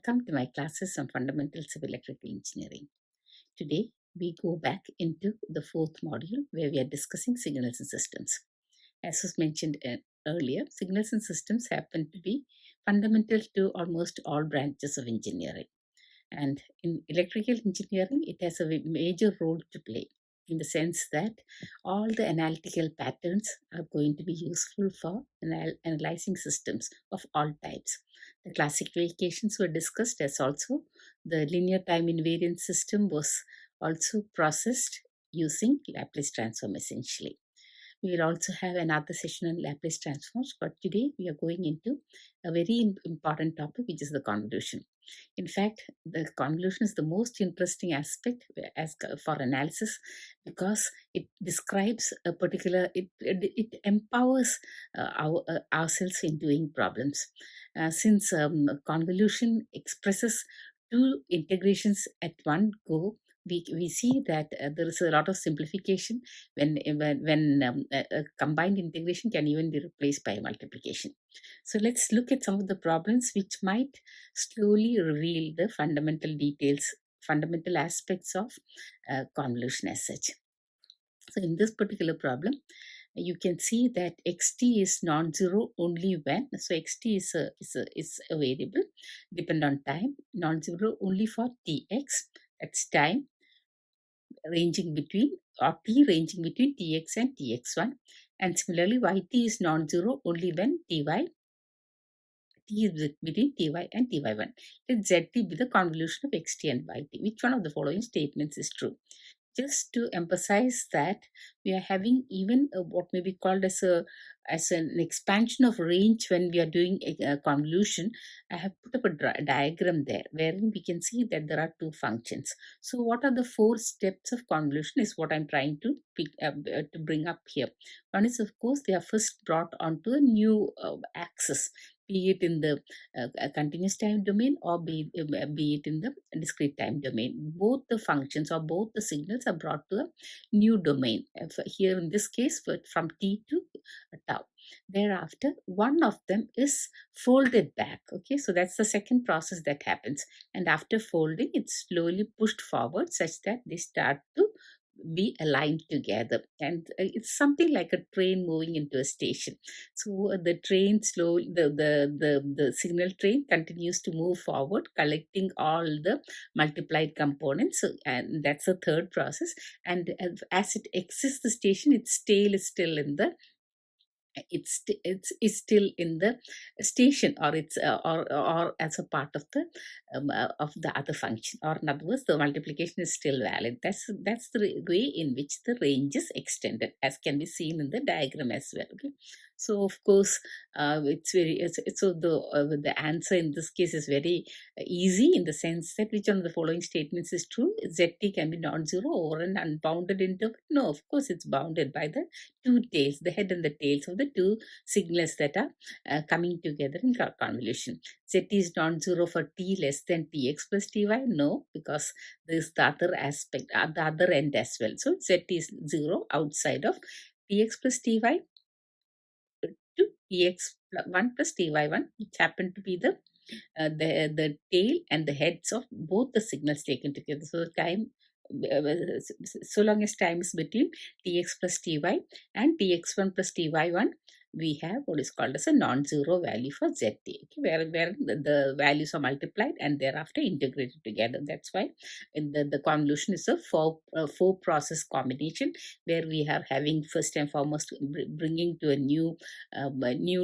Welcome to my classes on fundamental civil electrical engineering. Today, we go back into the fourth module where we are discussing signals and systems. As was mentioned earlier, signals and systems happen to be fundamental to almost all branches of engineering. And in electrical engineering, it has a major role to play in the sense that all the analytical patterns are going to be useful for analyzing systems of all types. The classifications were discussed, as also the linear time invariant system was also processed using Laplace transform essentially. We will also have another session on Laplace transforms, but today we are going into a very important topic, which is the convolution. In fact, the convolution is the most interesting aspect for analysis because it describes a particular, it empowers ourselves in doing problems. Since convolution expresses two integrations at one go, we see that there is a lot of simplification when a combined integration can even be replaced by multiplication. So let's look at some of the problems which might slowly reveal the fundamental details, fundamental aspects of convolution as such. So in this particular problem, you can see that xt is non-zero only when, so xt is a variable depend on time, non-zero only for tx, that's time ranging between, or t ranging between tx and tx1, and similarly yt is non-zero only when t is between ty and ty1. Let zt be the convolution of xt and yt. Which one of the following statements is true? Just to emphasize that we are having even what may be called as an expansion of range when we are doing a convolution. I have put up a diagram there wherein we can see that there are two functions. So what are the four steps of convolution is what I'm trying to bring up here. One is, of course, they are first brought onto a new axis, be it in the continuous time domain or be it in the discrete time domain. Both the functions or both the signals are brought to a new domain. Here in this case, from t to tau. Thereafter, one of them is folded back. Okay, so that's the second process that happens. And after folding, it's slowly pushed forward such that they start to be aligned together, and it's something like a train moving into a station. So the train slowly, the signal train continues to move forward, collecting all the multiplied components. So, and that's the third process. And as it exits the station, its tail is still in the it's still in the station, or it's or as a part of the other function, or in other words, the multiplication is still valid. That's the way in which the range is extended, as can be seen in the diagram as well. Okay, so of course so the answer in this case is very easy, in the sense that which one of the following statements is true? Zt can be non-zero over an unbounded interval. No, of course it's bounded by the two tails, the head and the tails of the two signals that are coming together in convolution. Z is non-zero for t less than tx plus ty. No, because there is the other aspect, the other end as well. So Z is 0 outside of tx plus ty to tx1 plus ty1, which happen to be the tail and the heads of both the signals taken together. So time, so long as time is between tx plus ty and tx1 plus ty1, we have what is called as a non-zero value for zt, okay, where the values are multiplied and thereafter integrated together. That's why in the convolution is a four process combination, where we are having first and foremost bringing to a new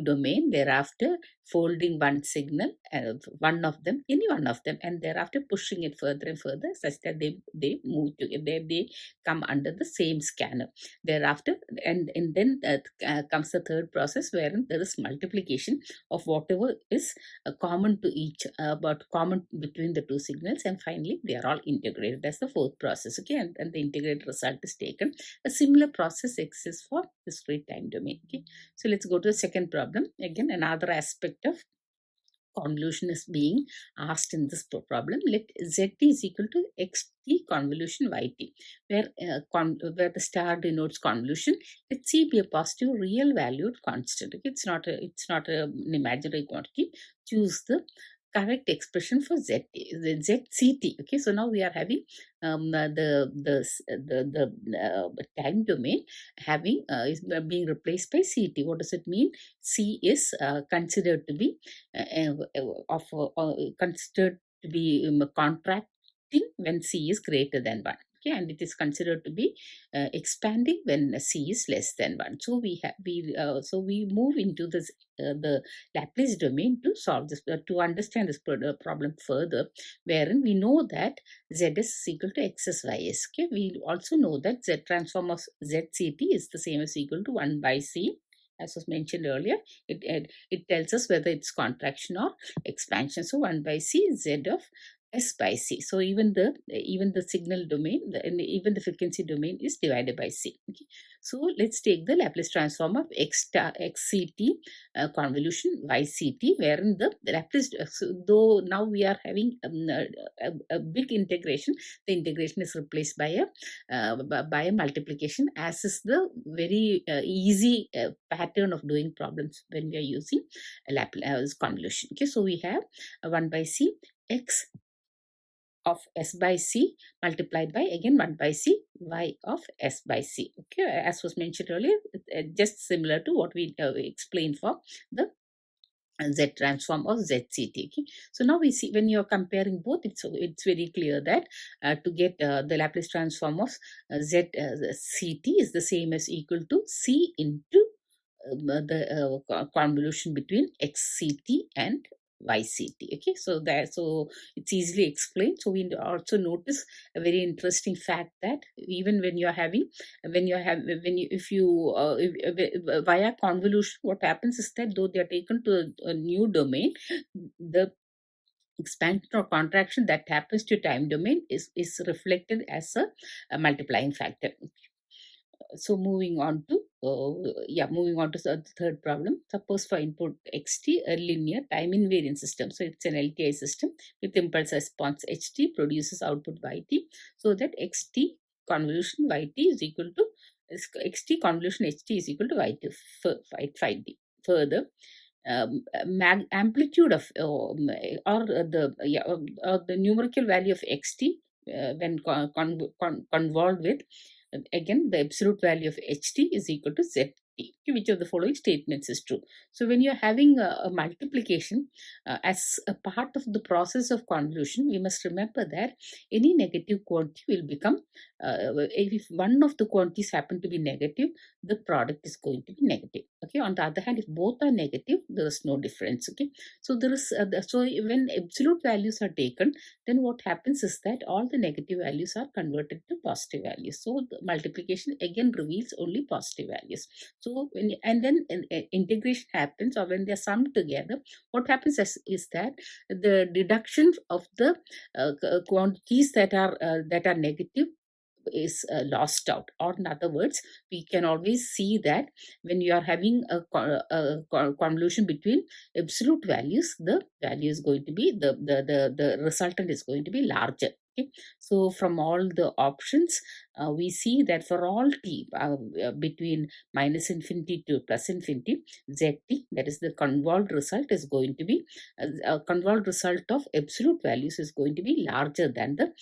domain, thereafter folding one signal, any one of them, and thereafter pushing it further and further such that they move together, they come under the same scanner. Thereafter, and then comes the third process, wherein there is multiplication of whatever is common to each, but common between the two signals, and finally they are all integrated. That's the fourth process. Okay, and the integrated result is taken. A similar process exists for discrete time domain. Okay, so let's go to the second problem. Again, another aspect of convolution is being asked in this problem. Let z is equal to xt convolution yt, where the star denotes convolution. Let c be a positive real valued constant. Okay? It's not an imaginary quantity. Choose the correct expression for the ZCT. Okay, so now we are having time domain having is being replaced by CT. What does it mean? C is considered to be considered to be contracting when C is greater than 1. Okay, and it is considered to be expanding when C is less than 1. So we move into this the Laplace domain to solve this, to understand this problem further, wherein we know that Z is equal to XS YS. Okay, we also know that Z transform of ZCT is the same as equal to 1 by C. As was mentioned earlier, it tells us whether it's contraction or expansion. So 1 by C Z of S by C. So even the signal domain, even the frequency domain is divided by C. Okay. So let's take the Laplace transform of XCT convolution YCT, wherein the Laplace, though now we are having a big integration, the integration is replaced by a multiplication, as is the very easy pattern of doing problems when we are using Laplace convolution. Okay, so we have 1 by C x of S by C multiplied by again 1 by C y of S by C. Okay, as was mentioned earlier, just similar to what we explained for the Z transform of ZCT. Okay? So now we see when you are comparing both, it's very clear that to get the Laplace transform of ZCT is the same as equal to C into the convolution between XCT and YCT. Okay, so it's easily explained. So we also notice a very interesting fact that even when you're having via convolution, what happens is that though they are taken to a new domain, the expansion or contraction that happens to time domain is reflected as a multiplying factor. So moving on to the third problem. Suppose for input xt, a linear time invariant system. So it's an LTI system with impulse response ht produces output yt, so that xt convolution yt is equal to xt convolution ht is equal to yt find d. Further, amplitude of the numerical value of xt when convolved with again the absolute value of ht is equal to zt. Which of the following statements is true? So when you're having a multiplication as a part of the process of convolution, we must remember that any negative quantity will become if one of the quantities happen to be negative, the product is going to be negative. Okay, on the other hand, if both are negative, there is no difference. Okay, so there is so when absolute values are taken, then what happens is that all the negative values are converted to positive values. So the multiplication again reveals only positive values. So then integration happens, or when they are summed together, what happens is that the deduction of the quantities that are negative is lost out. Or in other words, we can always see that when you are having a convolution between absolute values, the value is going to be the resultant is going to be larger. Okay, so from all the options, we see that for all t between minus infinity to plus infinity, zt, that is the convolved result, is going to be a convolved result of absolute values is going to be larger than the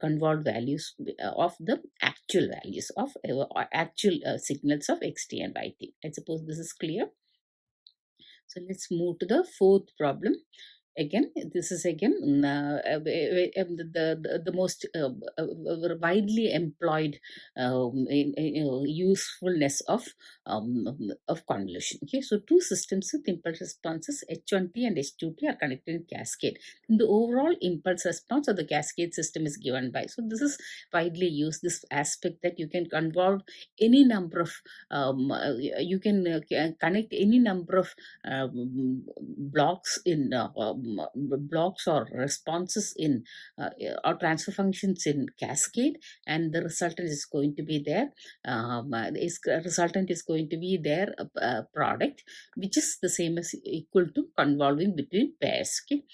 convolved values of the actual values of actual signals of xt and yt. I suppose this is clear. So let's move to the fourth problem. Again, this is again the most widely employed usefulness of convolution. Okay, so two systems with impulse responses h1t and h2t are connected in cascade. And the overall impulse response of the cascade system is given by. So this is widely used, this aspect that you can convolve any number of you can connect any number of blocks in blocks or responses in or transfer functions in cascade, and the resultant is going to be there. Resultant is going to be their product, which is the same as equal to convolving between pairs. Okay,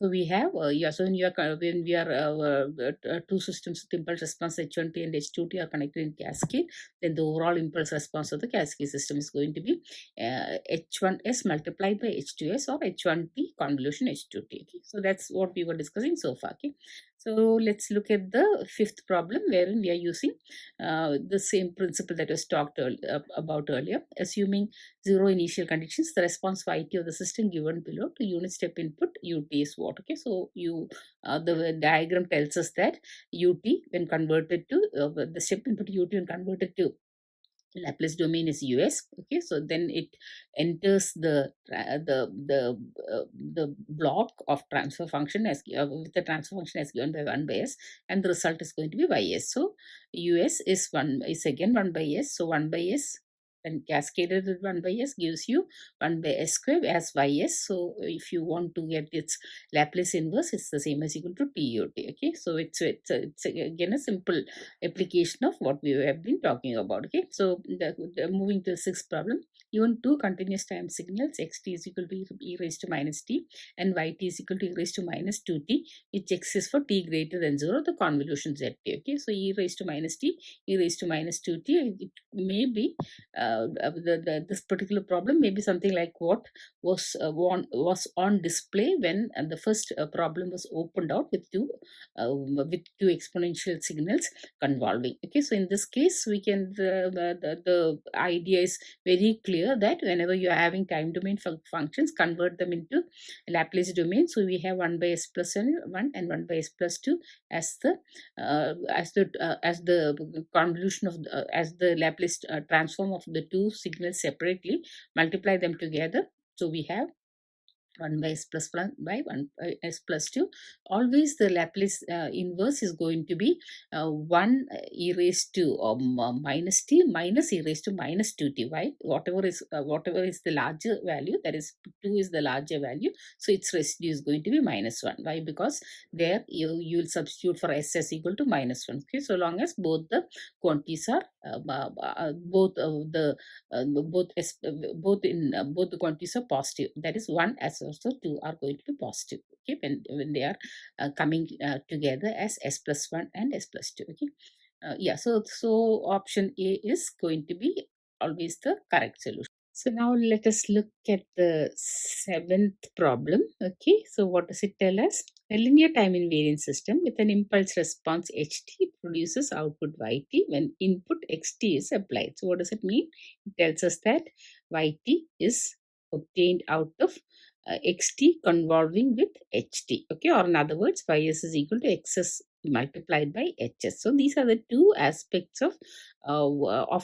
So we have, so when we are two systems with impulse response H1T and H2T are connected in cascade, then the overall impulse response of the cascade system is going to be H1S multiplied by H2S or H1T convolution H2T. Okay? So that's what we were discussing so far. Okay? So let's look at the fifth problem, wherein we are using the same principle that was talked about earlier. Assuming zero initial conditions, the response yt of the system given below to unit step input ut is what? Okay, so the diagram tells us that ut when converted to the step input ut when converted to Laplace domain is US. Okay, so then it enters the block of transfer function as with the transfer function as given by 1 by s, and the result is going to be ys. So US is again 1 by s. So 1 by s and cascaded with 1 by s gives you 1 by s square as ys. So if you want to get its Laplace inverse, it's the same as equal to TUT. Okay, so it's again a simple application of what we have been talking about. Okay, so moving to the sixth problem, given two continuous time signals xt is equal to e raised to minus t and yt is equal to e raised to minus 2t, which exists for t greater than 0, the convolution zt. Okay, so e raised to minus t, e raised to minus 2t, it may be this particular problem may be something like what was on display when the first problem was opened out with two exponential signals convolving. Okay, so in this case we can the idea is very clear that whenever you are having time domain functions, convert them into Laplace domain. So we have 1 by s plus 1 and 1 by s plus 2 as the convolution of as the Laplace transform of the two signals separately, multiply them together. So we have 1 by s plus 1 by 1 by s plus 2. Always the Laplace inverse is going to be 1 e raised to minus t minus e raised to minus 2t. Why? Whatever is the larger value, that is 2 is the larger value, so its residue is going to be minus 1. Why? Because there you will substitute for s as equal to minus 1. Okay, so long as both the quantities are both the both the quantities are positive, that is 1 as also 2 are going to be positive. Okay, when they are coming together as s plus 1 and s plus 2. Okay, yeah, so option A is going to be always the correct solution. So now let us look at the seventh problem. Okay, so what does it tell us? A linear time invariant system with an impulse response ht produces output yt when input xt is applied. So what does it mean? It tells us that yt is obtained out of xt convolving with ht. Okay, or in other words, ys is equal to xs multiplied by hs. So these are the two aspects of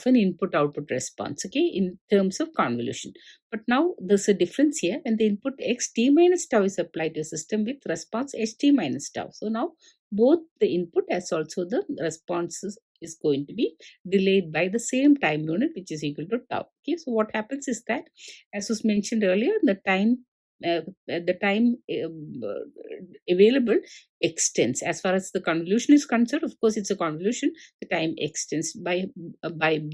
an input output response, okay, in terms of convolution. But now there's a difference here when the input xt minus tau is applied to a system with response ht minus tau. So now both the input as also the responses is going to be delayed by the same time unit, which is equal to tau. Okay, so what happens is that, as was mentioned earlier, the time available extends. As far as the convolution is concerned, of course it's a convolution, the time extends by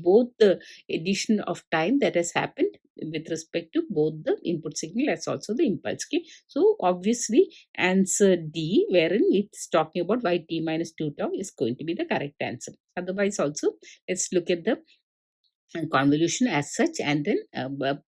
both the addition of time that has happened with respect to both the input signal as also the impulse. Okay, so obviously answer D, wherein it's talking about yt minus 2 tau, is going to be the correct answer. Otherwise also, let's look at the convolution as such and then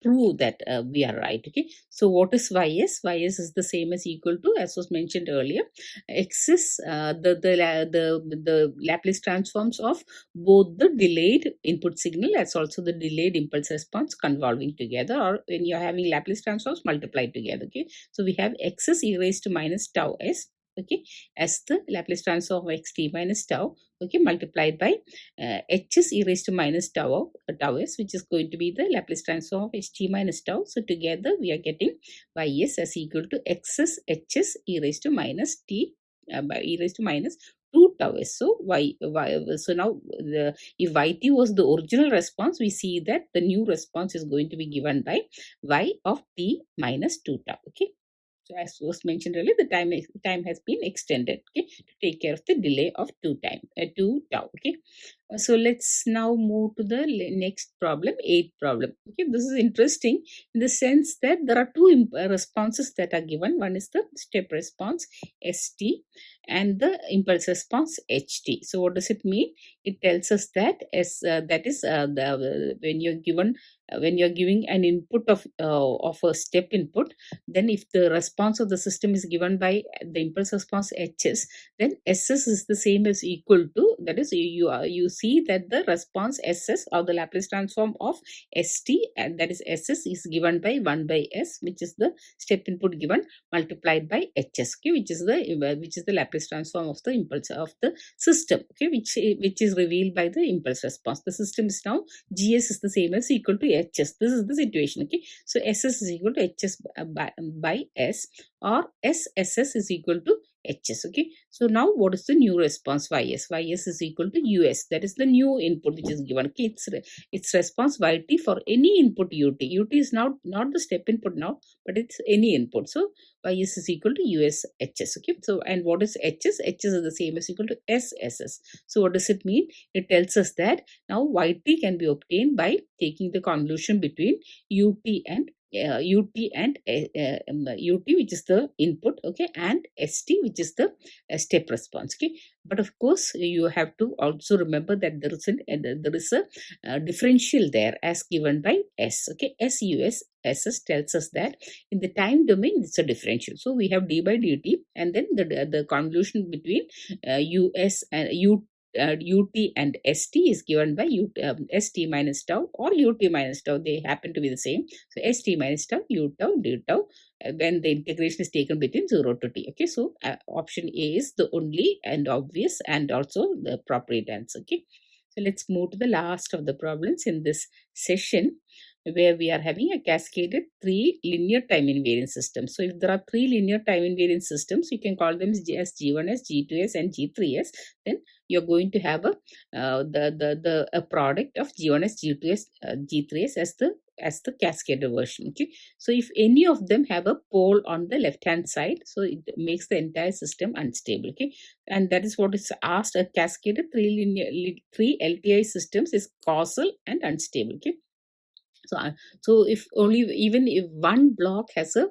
prove that we are right. Okay, so what is ys? Ys is the same as equal to, as was mentioned earlier, x is the Laplace transforms of both the delayed input signal as also the delayed impulse response convolving together, or when you are having Laplace transforms multiplied together. Okay, so we have x is e raised to minus tau s, okay, as the Laplace transform of xt minus tau, okay, multiplied by h is e raised to minus tau s, which is going to be the Laplace transform of ht minus tau. So together we are getting ys as equal to x is h is e raised to minus t by e raised to minus 2 tau s. So so now if yt was the original response, we see that the new response is going to be given by y of t minus 2 tau. Okay, so as was mentioned earlier, the time has been extended, okay, to take care of the delay of 2 tau. Okay, So let's now move to the next problem, eighth problem. Okay, this is interesting in the sense that there are two responses that are given. One is the step response ST and the impulse response HT. So what does it mean? It tells us that that is when you're given when you're giving an input of a step input, then if the response of the system is given by the impulse response HS, then SS is the same as equal to, that is you see that the response SS or the Laplace transform of ST, and that is SS is given by 1 by S, which is the step input given, multiplied by HS, okay, which is the Laplace transform of the impulse of the system, okay, which is revealed by the impulse response. The system is now GS is the same as equal to HS. This is the situation, okay. So SS is equal to HS by S, or SSS is equal to HS, okay. So now what is the new response? YS is equal to US, that is the new input which is given, okay. Its response YT for any input UT is now not the step input now, but it's any input. So YS is equal to US HS, okay. So and what is HS? HS is the same as equal to SSS. So what does it mean? It tells us that now YT can be obtained by taking the convolution between UT and UT, which is the input, okay, and ST, which is the step response, okay. But of course you have to also remember that there is a differential there as given by S, okay. SUS SS tells us that in the time domain it's a differential, so we have d by dt, and then the convolution between US and UT and ST is given by ST minus tau or UT minus tau. They happen to be the same. So ST minus tau, U tau, d tau, when the integration is taken between 0 to t. Okay, so option A is the only and obvious and also the appropriate answer. Okay, so let's move to the last of the problems in this session, where we are having a cascaded 3 linear time invariant systems. So if there are 3 linear time invariant systems, you can call them as G1s, G2s, and G3s. Then you're going to have a product of G1s, G2s, G3s as the cascaded version. Okay, so if any of them have a pole on the left hand side, so it makes the entire system unstable. Okay, and that is what is asked. A cascaded 3 LTI systems is causal and unstable. Okay, so if only, even if one block has a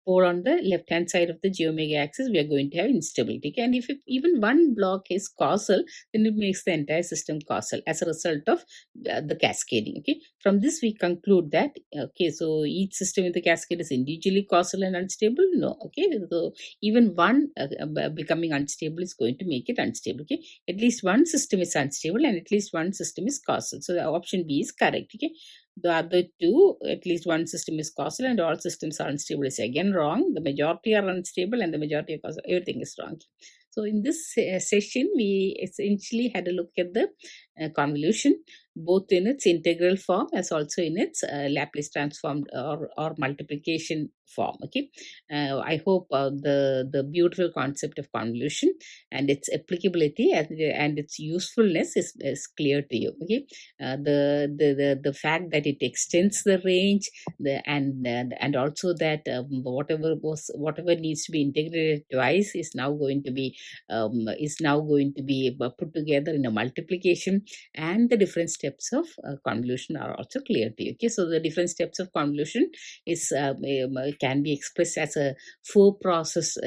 pole on the left hand side of the j omega axis, we are going to have instability. Okay? And if even one block is causal, then it makes the entire system causal as a result of the cascading. Okay, from this we conclude that, okay, so each system in the cascade is individually causal and unstable. No, okay, so even one becoming unstable is going to make it unstable. Okay, at least one system is unstable and at least one system is causal. So the option B is correct. Okay, the other two, at least one system is causal and all systems are unstable, is again wrong. The majority are unstable and the majority are causal. Everything is wrong. So in this session, we essentially had a look at the convolution, both in its integral form as also in its Laplace transformed or multiplication form. Okay, I hope the beautiful concept of convolution and its applicability and its usefulness is clear to you. Okay, the fact that it extends the range, and also that whatever needs to be integrated twice is now going to be put together in a multiplication, and the different steps of convolution are also clear to you. Okay, so the different steps of convolution is can be expressed as a four process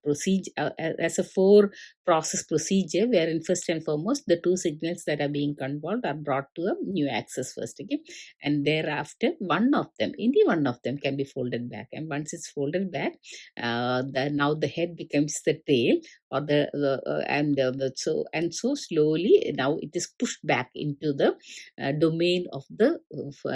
procedure, as a four process procedure, wherein first and foremost the two signals that are being convolved are brought to a new axis first. Okay, and thereafter any one of them can be folded back, and once it's folded back, now the head becomes the tail, or so slowly now it is pushed back into the domain of the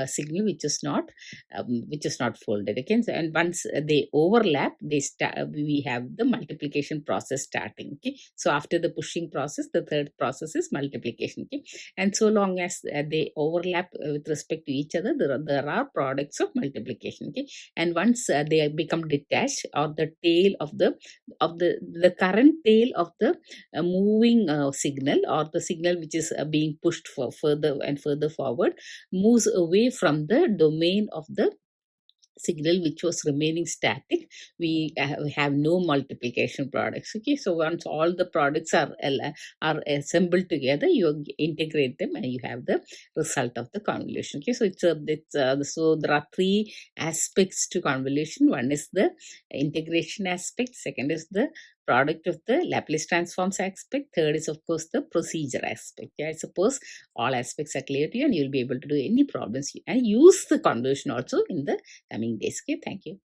signal which is not folded again. So, and once they overlap, we have the multiplication process starting. Okay, so after the pushing process, the third process is multiplication. Okay, and so long as they overlap with respect to each other, there are products of multiplication. Okay, and once they become detached, or the tail of the current tail of the moving signal, or the signal which is being pushed further and further forward, moves away from the domain of the signal which was remaining static, we have no multiplication products. Okay, so once all the products are assembled together, you integrate them and you have the result of the convolution. Okay, so so there are three aspects to convolution. One is the integration aspect, second is the product of the Laplace transforms aspect, third is of course the procedure aspect. Yeah, I suppose all aspects are clear to you and you'll be able to do any problems and use the convolution also in the coming days. Okay, thank you.